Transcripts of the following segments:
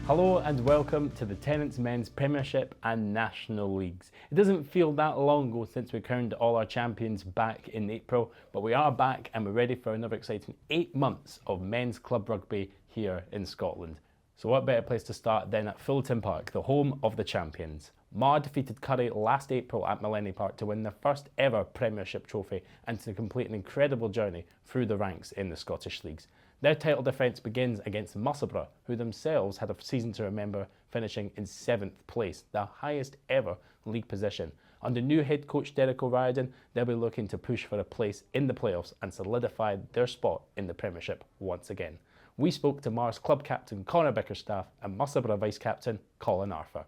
Hello and welcome to the Tennent's Men's Premiership and National Leagues. It doesn't feel that long ago since we crowned all our champions back in April, but we are back and we're ready for another exciting 8 months of men's club rugby here in Scotland. So what better place to start than at Fulton Park, the home of the champions. Mar defeated Curry last April at Millennium Park to win their first ever Premiership trophy and to complete an incredible journey through the ranks in the Scottish Leagues. Their title defence begins against Musselburgh, who themselves had a season to remember, finishing in 7th place, the highest ever league position. Under new head coach Derek O'Riordan, they'll be looking to push for a place in the playoffs and solidify their spot in the Premiership once again. We spoke to Mar's club captain Conor Becker staff and Musselburgh vice captain Colin Arthur.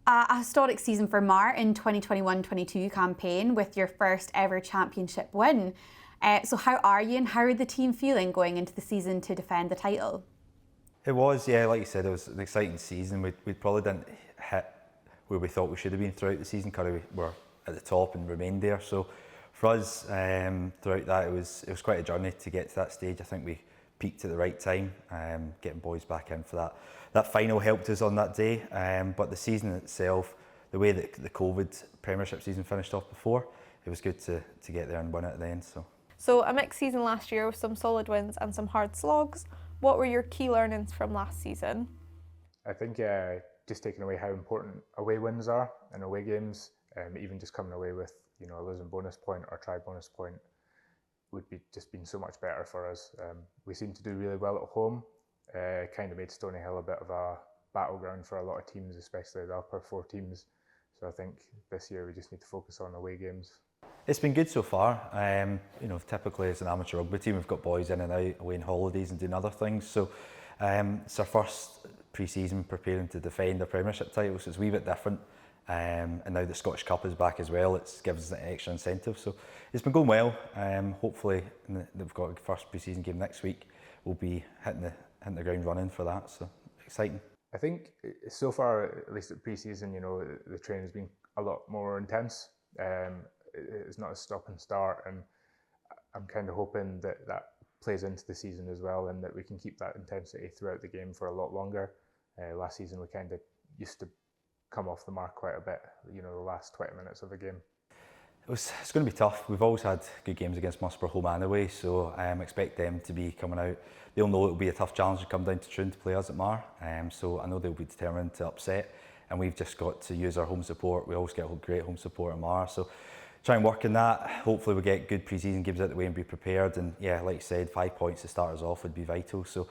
A historic season for Mar in 2021-22 campaign with your first ever championship win. So how are you and how are the team feeling going into the season to defend the title? It was, yeah, like you said, it was an exciting season. We probably didn't hit where we thought we should have been throughout the season. Curry were at the top and remained there. So for us, throughout that, it was quite a journey to get to that stage. I think we peaked at the right time, getting boys back in for that. That final helped us on that day, but the season itself, the way that the COVID Premiership season finished off before, it was good to get there and win it at the end. So a mixed season last year with some solid wins and some hard slogs. What were your key learnings from last season? I think just taking away how important away wins are and away games, even just coming away with a losing bonus point or try bonus point would be just been so much better for us. We seem to do really well at home. Kind of made Stony Hill a bit of a battleground for a lot of teams, especially the upper 4 teams. So I think this year we just need to focus on away games. It's been good so far. Typically as an amateur rugby team, we've got boys in and out, away on holidays and doing other things. So it's our first pre-season preparing to defend the Premiership title, so it's a wee bit different. And now the Scottish Cup is back as well. It gives us an extra incentive. So it's been going well. Hopefully, we've got a first pre-season game next week. We'll be hitting the ground running for that. So exciting. I think so far, at least at pre-season, the training's been a lot more intense. It's not a stop and start, and I'm kind of hoping that plays into the season as well, and that we can keep that intensity throughout the game for a lot longer. Last season we kind of used to come off the mark quite a bit, the last 20 minutes of the game. It's going to be tough. We've always had good games against Musselburgh home and away, so I expect them to be coming out. They'll know it'll be a tough challenge to come down to Troon to play us at Mar, so I know they'll be determined to upset, and we've just got to use our home support. We always get great home support at Mar, so try and work on that. Hopefully we get good pre-season games out the way and be prepared, and yeah, like you said, 5 points to start us off would be vital. So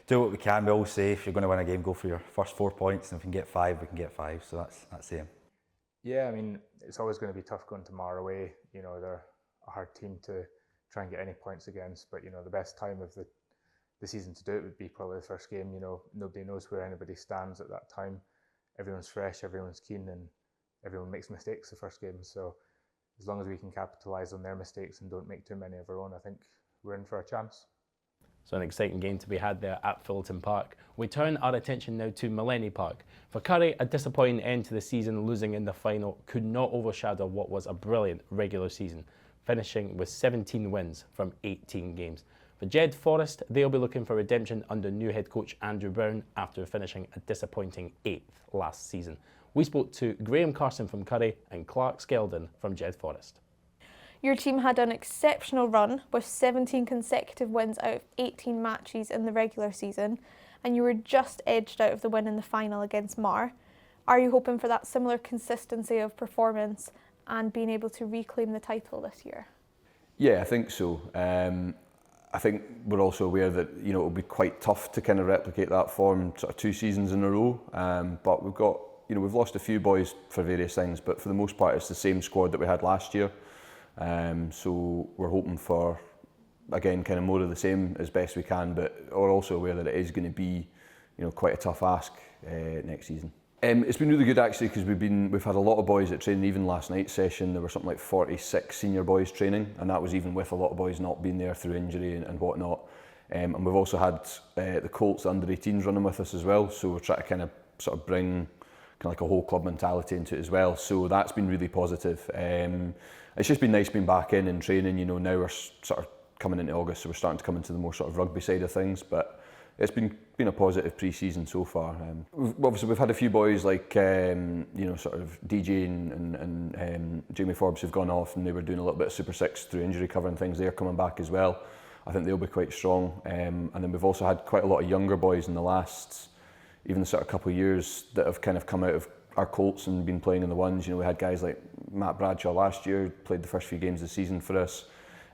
do what we can. We always say if you're going to win a game, go for your first 4 points, and if we can get 5, we can get 5. So that's the aim. Yeah, I mean, it's always going to be tough going to Mar away. They're a hard team to try and get any points against, but the best time of the season to do it would be probably the first game. Nobody knows where anybody stands at that time. Everyone's fresh, everyone's keen, and everyone makes mistakes the first game. So as long as we can capitalise on their mistakes and don't make too many of our own, I think we're in for a chance. So an exciting game to be had there at Fulton Park. We turn our attention now to Millennium Park. For Curry, a disappointing end to the season, losing in the final could not overshadow what was a brilliant regular season, finishing with 17 wins from 18 games. For Jed Forest, they'll be looking for redemption under new head coach Andrew Brown after finishing a disappointing 8th last season. We spoke to Graham Carson from Curry and Clark Skeldon from Jed Forest. Your team had an exceptional run with 17 consecutive wins out of 18 matches in the regular season, and you were just edged out of the win in the final against Mar. Are you hoping for that similar consistency of performance and being able to reclaim the title this year? Yeah, I think so. I think we're also aware that it'll be quite tough to kind of replicate that form sort of 2 seasons in a row. But we've got we've lost a few boys for various things, but for the most part it's the same squad that we had last year. So we're hoping for, again, kind of more of the same as best we can, but we're also aware that it is going to be, quite a tough ask next season. It's been really good actually, because we've had a lot of boys at training. Even last night's session, there were something like 46 senior boys training, and that was even with a lot of boys not being there through injury and whatnot. And we've also had the Colts under 18s running with us as well, so we're trying to kind of sort of bring kind of like a whole club mentality into it as well. So that's been really positive. It's just been nice being back in and training. Now we're sort of coming into August, so we're starting to come into the more sort of rugby side of things. But it's been a positive pre-season so far. We've had a few boys like sort of DJ and Jamie Forbes who've gone off, and they were doing a little bit of Super Six through injury cover and things. They're coming back as well. I think they'll be quite strong. And then we've also had quite a lot of younger boys in the last, even the sort of couple of years that have kind of come out of our Colts and been playing in the ones. We had guys like Matt Bradshaw last year, played the first few games of the season for us.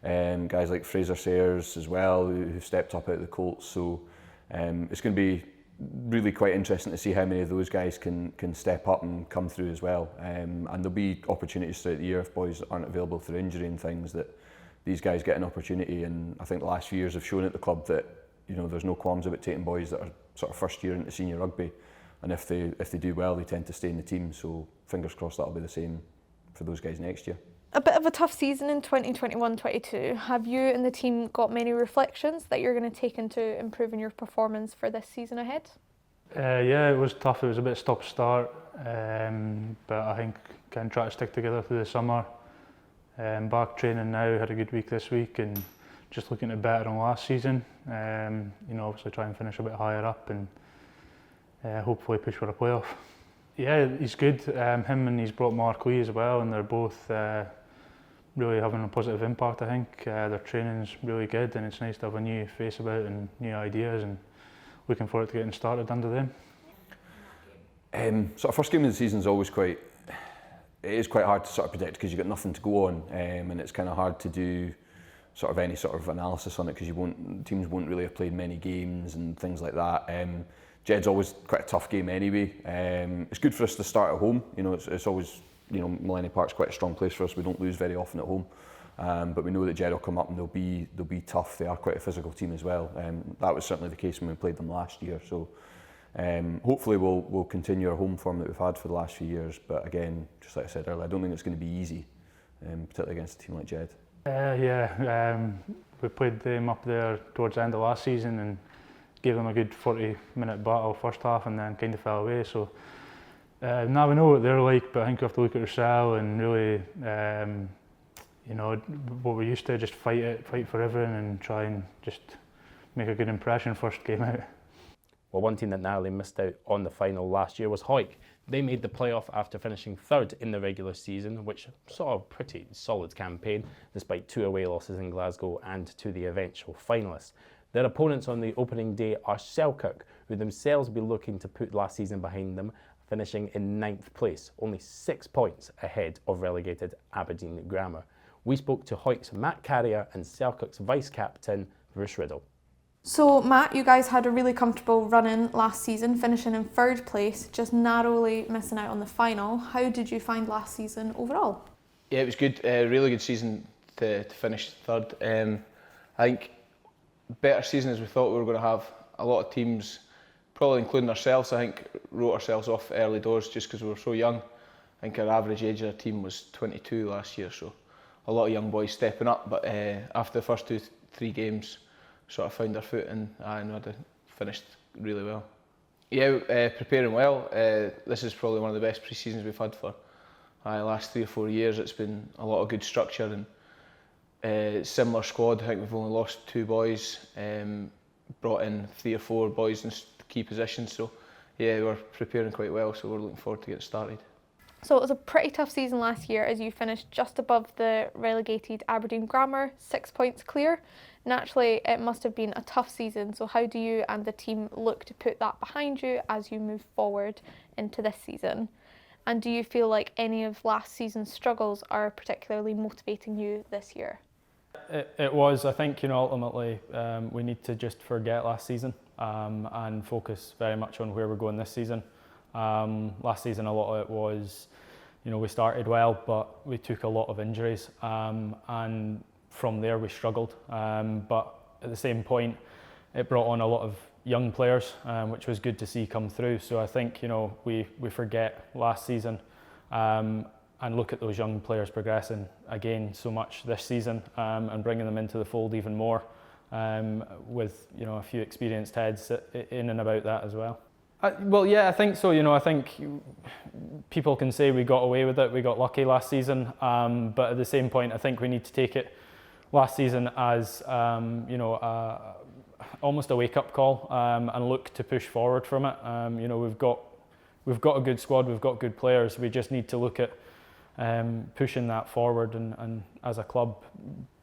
Guys like Fraser Sayers as well, who stepped up out of the Colts. So it's going to be really quite interesting to see how many of those guys can step up and come through as well. And there'll be opportunities throughout the year if boys aren't available through injury and things, that these guys get an opportunity. And I think the last few years have shown at the club that there's no qualms about taking boys that are sort of first year into senior rugby. And if they do well, they tend to stay in the team. So fingers crossed that'll be the same for those guys next year. A bit of a tough season in 2021-22. Have you and the team got many reflections that you're going to take into improving your performance for this season ahead? Yeah, it was tough. It was a bit stop-start, but I think can try to stick together through the summer. Back training now, had a good week this week, and just looking to better than last season. Obviously try and finish a bit higher up and hopefully push for a playoff. Yeah, he's good. Him and he's brought Mark Lee as well, and they're both really having a positive impact, I think. Their training's really good, and it's nice to have a new face about and new ideas, and looking forward to getting started under them. Sort of first game of the season is always quite hard to sort of predict because you've got nothing to go on, and it's kind of hard to do sort of any sort of analysis on it because teams won't really have played many games and things like that. Jed's always quite a tough game anyway. It's good for us to start at home. It's always, Millennium Park's quite a strong place for us. We don't lose very often at home, but we know that Jed will come up and they'll be tough. They are quite a physical team as well. That was certainly the case when we played them last year. So hopefully we'll continue our home form that we've had for the last few years. But again, just like I said earlier, I don't think it's going to be easy, particularly against a team like Jed. We played them up there towards the end of last season and gave them a good 40-minute battle first half, and then kind of fell away. So now we know what they're like, but I think we have to look at ourselves and really, what we're used to, just fight for everything and try and just make a good impression first game out. Well, one team that narrowly missed out on the final last year was Hawick. They made the playoff after finishing third in the regular season, which saw a pretty solid campaign, despite 2 away losses in Glasgow and to the eventual finalists. Their opponents on the opening day are Selkirk, who themselves will be looking to put last season behind them, finishing in 9th place, only 6 points ahead of relegated Aberdeen Grammar. We spoke to Hawick's Matt Carrier and Selkirk's vice-captain, Bruce Riddle. So Matt, you guys had a really comfortable run-in last season, finishing in 3rd place, just narrowly missing out on the final. How did you find last season overall? Yeah, it was good, really good season to finish 3rd. I think better season as we thought we were going to have. A lot of teams, probably including ourselves, I think wrote ourselves off early doors just because we were so young. I think our average age of our team was 22 last year, so a lot of young boys stepping up, but after the first 2-3 games sort of found our foot and had finished really well. Yeah, preparing well. This is probably one of the best pre-seasons we've had for the last 3 or 4 years. It's been a lot of good structure and similar squad. I think we've only lost 2 boys, brought in 3 or 4 boys in key positions. So yeah, we're preparing quite well, so we're looking forward to getting started. So it was a pretty tough season last year as you finished just above the relegated Aberdeen Grammar, 6 points clear. Naturally, it must have been a tough season, so how do you and the team look to put that behind you as you move forward into this season? And do you feel like any of last season's struggles are particularly motivating you this year? It was. I think, ultimately we need to just forget last season and focus very much on where we're going this season. Last season, a lot of it was, we started well, but we took a lot of injuries, and from there we struggled. But at the same point, it brought on a lot of young players, which was good to see come through. So I think, we forget last season and look at those young players progressing again so much this season, and bringing them into the fold even more, with a few experienced heads in and about that as well. I think so. I think people can say we got away with it, we got lucky last season, but at the same point, I think we need to take it last season as almost a wake-up call and look to push forward from it. You know, we've got a good squad, we've got good players. We just need to look at pushing that forward and as a club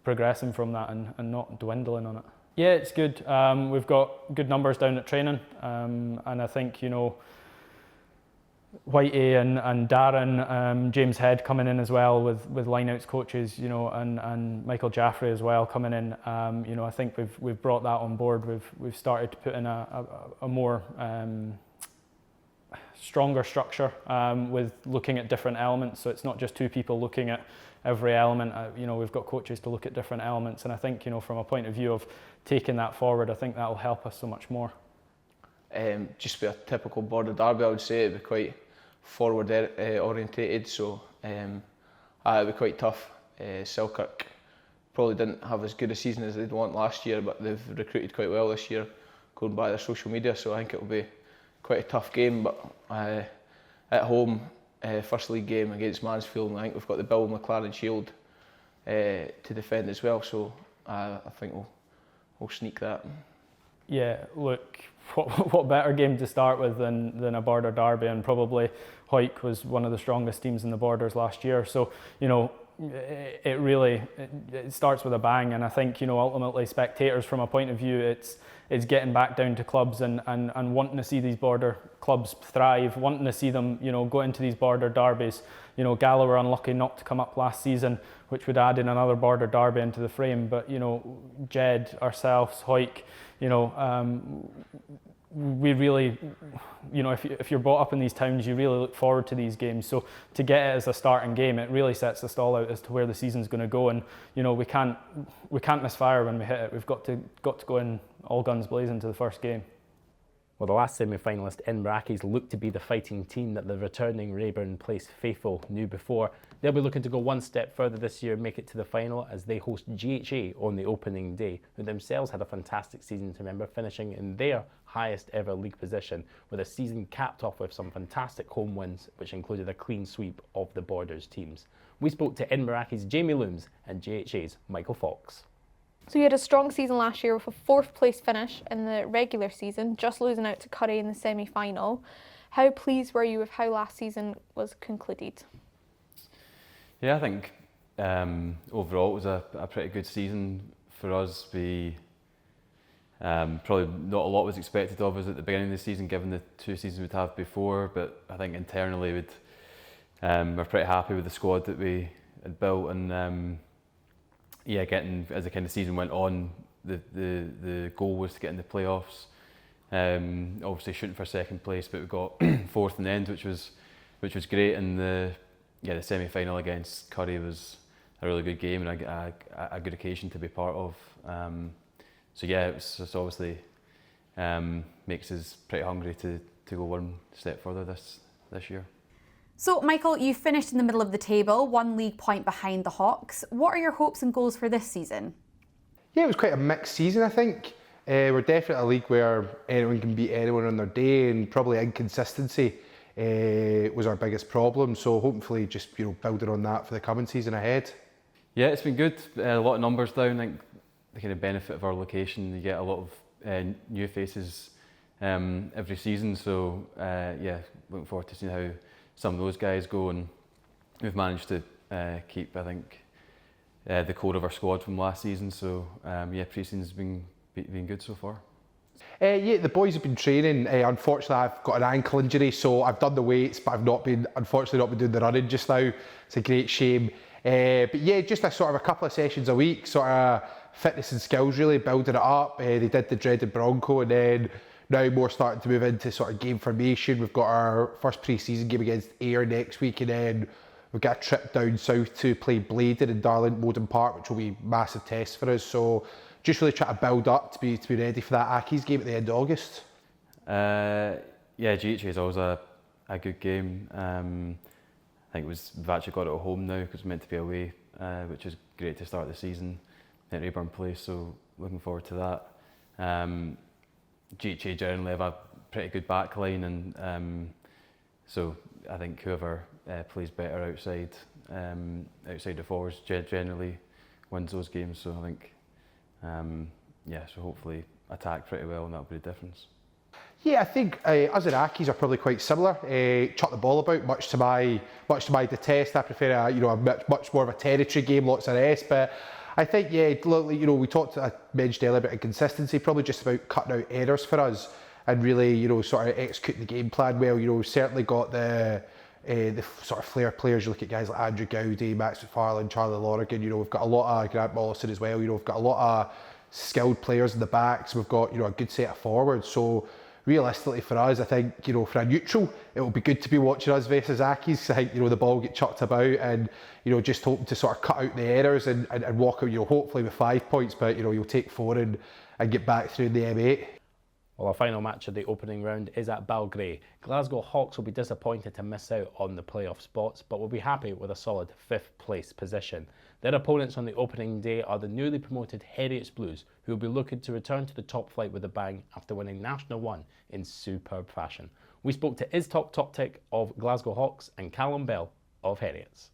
progressing from that and not dwindling on it. Yeah, it's good. We've got good numbers down at training, and I think, you know, Whitey and Darren, James Head coming in as well with lineouts coaches, you know, and Michael Jaffrey as well coming in. You know, I think we've brought that on board. We've started to put in a more stronger structure with looking at different elements. So it's not just two people looking at every element. You know, we've got coaches to look at different elements, and I think, you know, from a point of view of taking that forward, I think that will help us so much more. Just be a typical Border derby, I would say. It'd be quite forward orientated, so it'd be quite tough. Selkirk probably didn't have as good a season as they'd want last year, but they've recruited quite well this year, going by their social media, so I think it'll be quite a tough game. But at home, first league game against Mansfield, and I think we've got the Bill McLaren Shield to defend as well, so I think we'll sneak that. Yeah, look, what better game to start with than a Border derby, and probably Hawick was one of the strongest teams in the Borders last year. So, you know, it really starts with a bang, and I think, you know, ultimately spectators, from a point of view, it's getting back down to clubs and wanting to see these Border clubs thrive, wanting to see them, you know, go into these Border derbies. You know, Gala were unlucky not to come up last season, which would add in another Border derby into the frame. But, you know, Jed, ourselves, Hawick, you know, we really, you know, if you're brought up in these towns, you really look forward to these games. So to get it as a starting game, it really sets the stall out as to where the season's going to go. And, you know, we can't miss fire when we hit it. We've got to go in all guns blazing to the first game. Well, the last semi-finalist Inverackies look to be the fighting team that the returning Rayburn Place faithful knew before. They'll be looking to go one step further this year and make it to the final as they host GHA on the opening day, who themselves had a fantastic season to remember, finishing in their highest ever league position, with a season capped off with some fantastic home wins, which included a clean sweep of the Borders teams. We spoke to Inverackies' Jamie Loomes and GHA's Michael Fox. So you had a strong season last year with a 4th place finish in the regular season, just losing out to Curry in the semi-final. How pleased were you with how last season was concluded? Yeah, I think overall it was a pretty good season for us. We probably not a lot was expected of us at the beginning of the season, given the 2 seasons we'd have before, but I think internally we're pretty happy with the squad that we had built, and yeah, getting, as the kind of season went on, the goal was to get in the playoffs. Obviously shooting for 2nd place, but we got 4th in the end, which was great. And the semi-final against Curry was a really good game and a good occasion to be part of. So yeah, it's obviously makes us pretty hungry to go one step further this year. So, Michael, you finished in the middle of the table, 1 league point behind the Hawks. What are your hopes and goals for this season? Yeah, it was quite a mixed season, I think. We're definitely a league where anyone can beat anyone on their day, and probably inconsistency was our biggest problem. So hopefully just, you know, building on that for the coming season ahead. Yeah, it's been good. A lot of numbers down. I think the kind of benefit of our location, you get a lot of new faces every season. So yeah, looking forward to seeing how some of those guys go, and we've managed to keep, I think, the core of our squad from last season. So yeah, pre-season's been good so far. Yeah, the boys have been training. Unfortunately, I've got an ankle injury, so I've done the weights, but I've unfortunately not been doing the running just now. It's a great shame. But yeah, just a sort of a couple of sessions a week, sort of fitness and skills, really building it up. They did the dreaded Bronco, and then now more starting to move into sort of game formation. We've got our first pre-season game against Ayr next week, and then we've got a trip down south to play Bladen in Darlington Moden Park, which will be a massive test for us. So just really try to build up to be ready for that Ackies game at the end of August. Yeah, GHA is always a good game. I think we've actually got it at home now because it's meant to be away, which is great to start the season at Rayburn Place. So looking forward to that. GHA generally have a pretty good back line, and so I think whoever plays better outside the forwards generally wins those games. So I think yeah, so hopefully attack pretty well, and that'll be the difference. Yeah, I think us and Accies are probably quite similar. Chuck the ball about, much to my detest. I prefer a much more of a territory game, lots of rest. But I think I mentioned earlier about inconsistency, probably just about cutting out errors for us and really sort of executing the game plan well. We've certainly got the sort of flair players. You look at guys like Andrew Gowdy, Max McFarlane, Charlie Lorigan. We've got a lot of Grant Mollison as well. We've got a lot of skilled players in the backs. We've got a good set of forwards. So realistically for us, I think for a neutral, it will be good to be watching us versus Accies. I think the ball get chucked about and just hoping to sort of cut out the errors and walk out hopefully with 5 points. But you'll take 4 and get back through the M8. Well, our final match of the opening round is at Belgrade. Glasgow Hawks will be disappointed to miss out on the playoff spots, but will be happy with a solid 5th place position. Their opponents on the opening day are the newly promoted Heriots Blues, who will be looking to return to the top flight with a bang after winning National 1 in superb fashion. We spoke to Is Top Tick of Glasgow Hawks and Callum Bell of Heriots.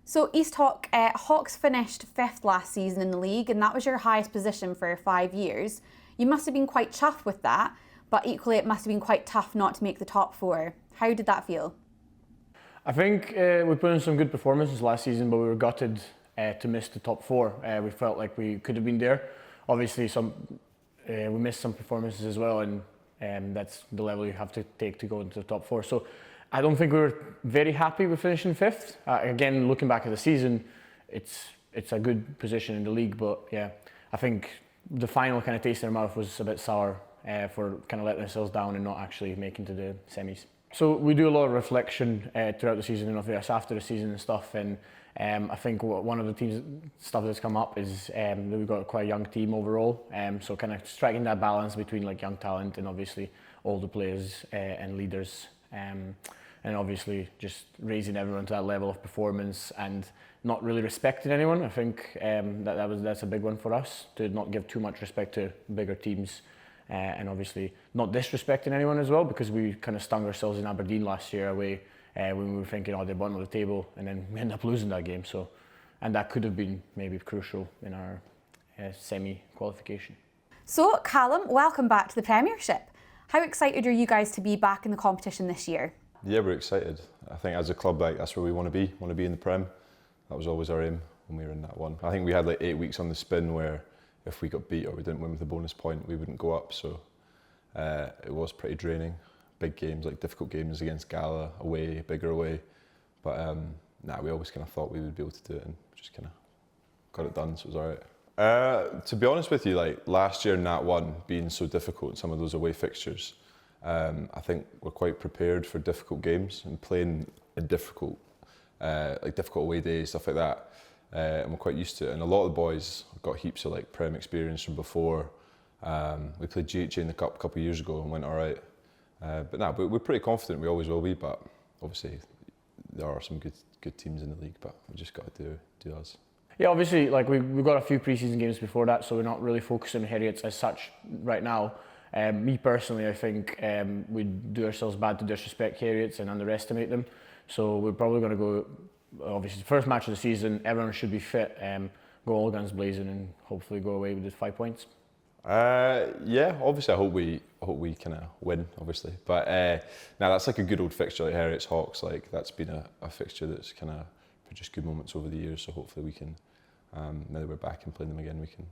So East Hawks finished 5th last season in the league, and that was your highest position for 5 years. You must have been quite chuffed with that, but equally it must have been quite tough not to make the top 4. How did that feel? I think we put in some good performances last season, but we were gutted to miss the top 4. We felt like we could have been there. Obviously, we missed some performances as well, and that's the level you have to take to go into the top 4. So I don't think we were very happy with finishing 5th. Again, looking back at the season, it's a good position in the league, but yeah, I think the final kind of taste in our mouth was a bit sour for kind of letting ourselves down and not actually making to the semis. So we do a lot of reflection throughout the season and obviously after the season and stuff, and I think one of the teams stuff that's come up is that we've got quite a young team overall, so kind of striking that balance between like young talent and obviously older players and leaders, and obviously just raising everyone to that level of performance and not really respecting anyone. I think that's a big one for us, to not give too much respect to bigger teams, and obviously not disrespecting anyone as well, because we kind of stung ourselves in Aberdeen last year away when we were thinking, they're bottom of the table, and then we ended up losing that game. So, and that could have been maybe crucial in our semi-qualification. So Callum, welcome back to the Premiership. How excited are you guys to be back in the competition this year? Yeah, we're excited. I think as a club, that's where we want to be in the Prem. That was always our aim when we were in that one. I think we had like 8 weeks on the spin where if we got beat or we didn't win with a bonus point, we wouldn't go up. So it was pretty draining. Big games, like difficult games against Gala, away, bigger away. But we always kind of thought we would be able to do it, and just kind of got it done, so it was all right. To be honest with you, like last year, Nat 1 being so difficult in some of those away fixtures, I think we're quite prepared for difficult games and playing in difficult away days, stuff like that. And we're quite used to it. And a lot of the boys have got heaps of like Prem experience from before. We played GHA in the Cup a couple of years ago and went all right. But we're pretty confident, we always will be. But obviously there are some good teams in the league, but we just got to do us. Yeah, obviously, like we've got a few pre-season games before that, so we're not really focusing on Heriots as such right now. Me personally, I think we'd do ourselves bad to disrespect Heriots and underestimate them. So we're probably going to go, obviously, the first match of the season, everyone should be fit, go all guns blazing and hopefully go away with the 5 points. Yeah, obviously I hope we kind of win, obviously. But that's like a good old fixture, like Heriots Hawks. Like that's been a fixture that's kind of produced good moments over the years. So hopefully we can, now that we're back and playing them again, we can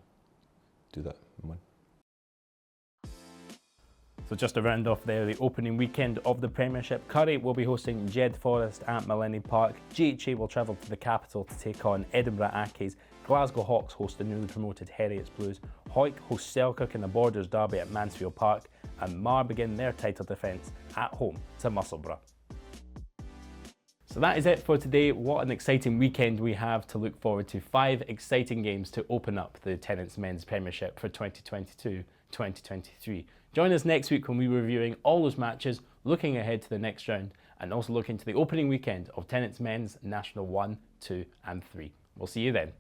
do that and win. So just to round off there, the opening weekend of the Premiership, Curry will be hosting Jed Forest at Millennium Park. GHA will travel to the capital to take on Edinburgh Accies. Glasgow Hawks host the newly promoted Heriots Blues. Hawick host Selkirk in the Borders derby at Mansfield Park. And Mar begin their title defence at home to Musselburgh. So that is it for today. What an exciting weekend we have to look forward to. 5 exciting games to open up the Tennent's Men's Premiership for 2022-2023. Join us next week when we're reviewing all those matches, looking ahead to the next round, and also looking to the opening weekend of Tennent's Men's National 1, 2 and 3. We'll see you then.